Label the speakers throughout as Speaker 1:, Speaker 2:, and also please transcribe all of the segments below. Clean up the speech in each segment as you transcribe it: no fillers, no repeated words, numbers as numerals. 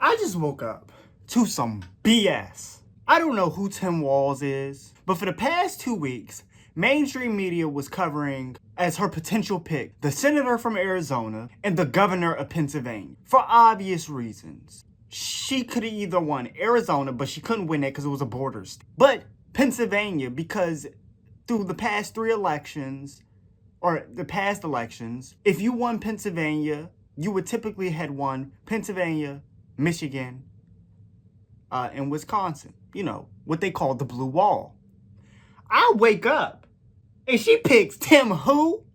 Speaker 1: I just woke up to some BS. I don't know who Tim Walz is, but for the past 2 weeks, mainstream media was covering as her potential pick the senator from Arizona and the governor of Pennsylvania. For obvious reasons. She could have either won Arizona, but she couldn't win it because it was a border state. But Pennsylvania, because through the past 3 elections, or the past elections, if you won Pennsylvania, you would typically had won Pennsylvania, Michigan, and Wisconsin. You know, what they call the blue wall. I wake up and she picks Tim who?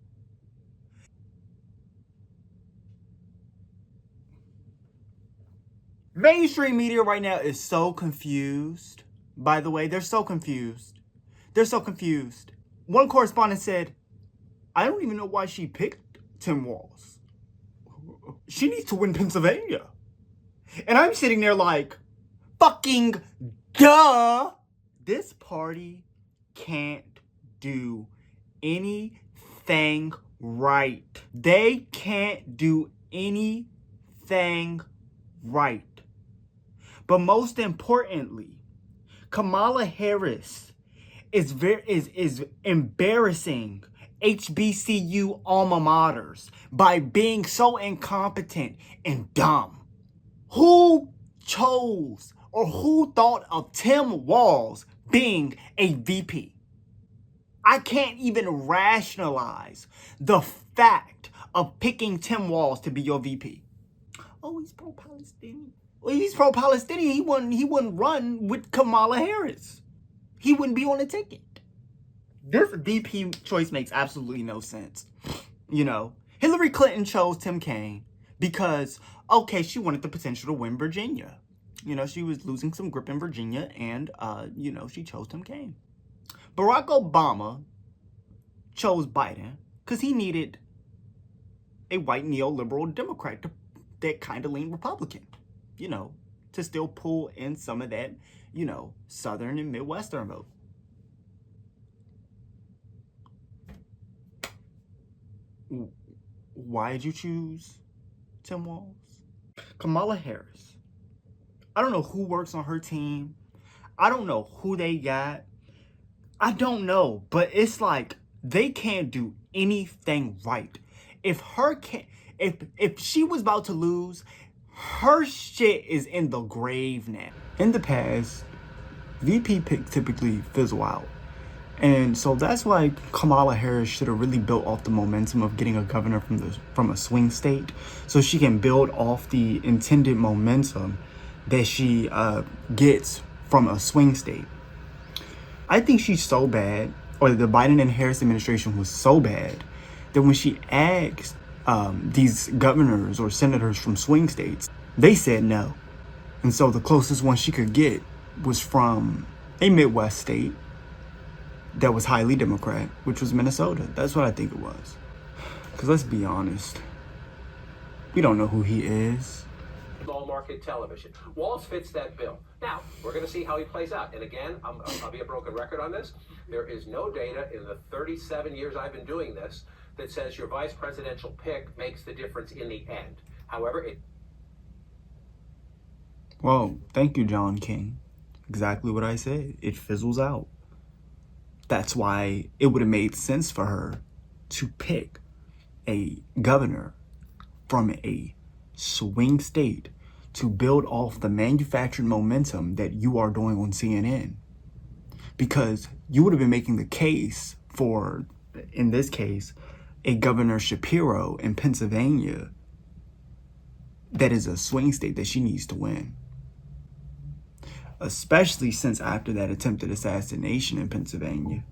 Speaker 1: Mainstream media right now is so confused. By the way, they're so confused. They're so confused. One correspondent said, I don't even know why she picked Tim Walz. She needs to win Pennsylvania. And I'm sitting there like, fucking duh. This party can't do anything right. They can't do anything right. But most importantly, Kamala Harris is embarrassing HBCU alma maters by being so incompetent and dumb. Who chose or who thought of Tim Walz being a VP? I can't even rationalize the fact of picking Tim Walz to be your VP. Oh, he's pro-Palestinian. Well, he's pro-Palestinian. He wouldn't run with Kamala Harris. He wouldn't be on the ticket. This VP choice makes absolutely no sense. You know, Hillary Clinton chose Tim Kaine because, okay, she wanted the potential to win Virginia. You know, she was losing some grip in Virginia and, you know, she chose Tim Kaine. Barack Obama chose Biden because he needed a white neoliberal Democrat that kind of leaned Republican, you know, to still pull in some of that, you know, Southern and Midwestern vote. Why did you choose Tim Walz? Kamala Harris. I don't know who works on her team. I don't know who they got. I don't know, but it's like they can't do anything right. If she was about to lose, her shit is in the grave now. In the past, VP picks typically fizzle out. And so that's why Kamala Harris should have really built off the momentum of getting a governor from a swing state, so she can build off the intended momentum that she gets from a swing state. I think she's so bad, or the Biden and Harris administration was so bad, that when she asked these governors or senators from swing states, they said no. And so the closest one she could get was from a Midwest state that was highly Democrat, which was Minnesota. That's what I think it was. Because let's be honest, we don't know who he is.
Speaker 2: Small market television. Walz fits that bill. Now, we're going to see how he plays out. And again, I'll be a broken record on this. There is no data in the 37 years I've been doing this that says your vice presidential pick makes the difference in the end. However,
Speaker 1: Well, thank you, John King. Exactly what I said. It fizzles out. That's why it would have made sense for her to pick a governor from a swing state to build off the manufactured momentum that you are doing on CNN. Because you would have been making the case for, in this case, a Governor Shapiro in Pennsylvania that is a swing state that she needs to win. Especially since after that attempted assassination in Pennsylvania.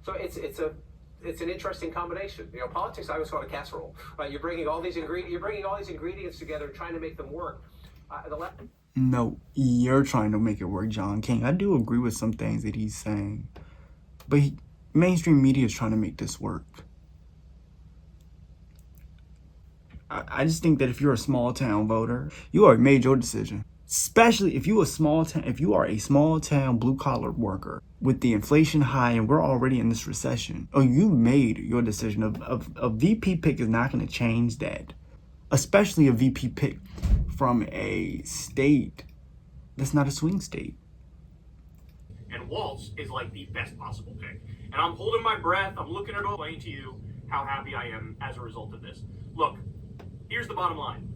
Speaker 2: So it's an interesting combination. You know, politics I always call it a casserole. You're bringing all these ingredients together, trying to make them work.
Speaker 1: No, you're trying to make it work, John King. I do agree with some things that he's saying, but mainstream media is trying to make this work. I just think that if you're a small town voter, you already made your decision. Especially if you are a small town blue collar worker with the inflation high and we're already in this recession, or you made your decision. A VP pick is not going to change that, especially a VP pick from a state that's not a swing state.
Speaker 3: And Walz is like the best possible pick. And I'm holding my breath. I'm looking at all, explain to you how happy I am as a result of this. Look, here's the bottom line.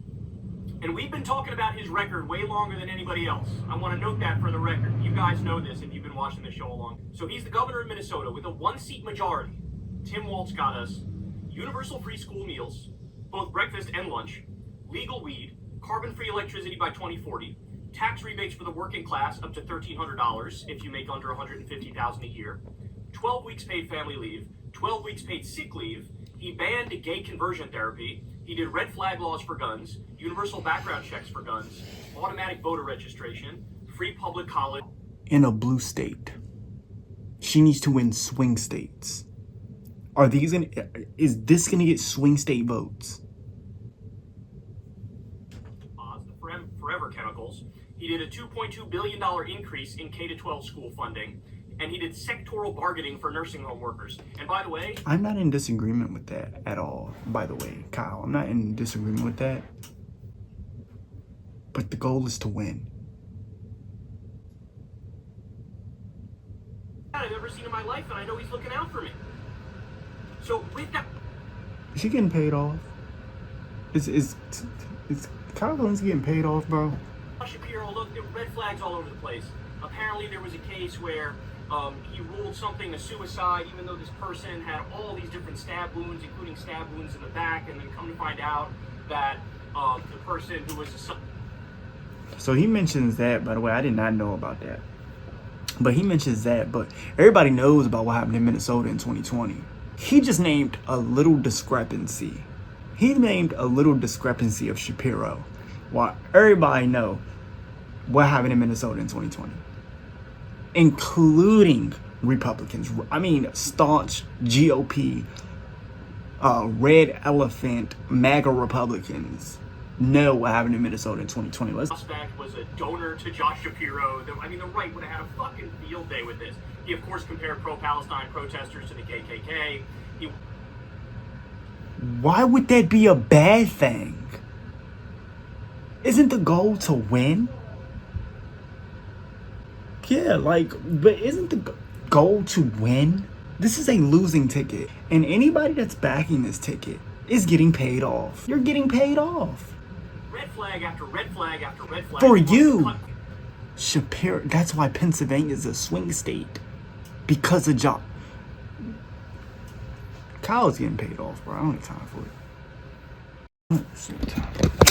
Speaker 3: And we've been talking about his record way longer than anybody else. I want to note that for the record. You guys know this if you've been watching the show along. So he's the governor of Minnesota with a 1-seat majority. Tim Walz got us universal free school meals, both breakfast and lunch, legal weed, carbon-free electricity by 2040, tax rebates for the working class up to $1,300 if you make under $150,000 a year, 12 weeks paid family leave, 12 weeks paid sick leave. He banned gay conversion therapy. He did red flag laws for guns, universal background checks for guns, automatic voter registration, free public college.
Speaker 1: In a blue state. She needs to win swing states. Is this gonna get swing state votes?
Speaker 3: The forever chemicals. He did a $2.2 billion increase in K-12 school funding, and he did sectoral bargaining for nursing home workers. And by the way,
Speaker 1: I'm not in disagreement with that at all, by the way, Kyle. I'm not in disagreement with that. But the goal is to win.
Speaker 3: I've ever seen in my life, and I know he's looking out for me. So with that,
Speaker 1: Is she getting paid off? Is Kyle Jones getting paid off, bro?
Speaker 3: Shapiro, look, there were red flags all over the place. Apparently there was a case where he ruled something a suicide, even though this person had all these different stab wounds, including stab wounds in the back, and then come to find out that the person who was
Speaker 1: So he mentions that, by the way. I did not know about that. But he mentions that, but everybody knows about what happened in Minnesota in 2020. He just named a little discrepancy. He named a little discrepancy of Shapiro, while everybody know what happened in Minnesota in 2020, including Republicans. I mean, staunch GOP, red elephant, MAGA Republicans know what happened in Minnesota in 2020.
Speaker 3: suspect was a donor to Josh Shapiro. The right would have had a fucking field day with this. He, of course, compared pro-Palestine protesters to the KKK.
Speaker 1: Why would that be a bad thing? Isn't the goal to win? Yeah, but isn't the goal to win? This is a losing ticket, and anybody that's backing this ticket is getting paid off. You're getting paid off.
Speaker 3: Red flag after red flag after red flag.
Speaker 1: For you, Shapiro. That's why Pennsylvania is a swing state, because of job. Kyle's getting paid off, bro. I don't have time for it.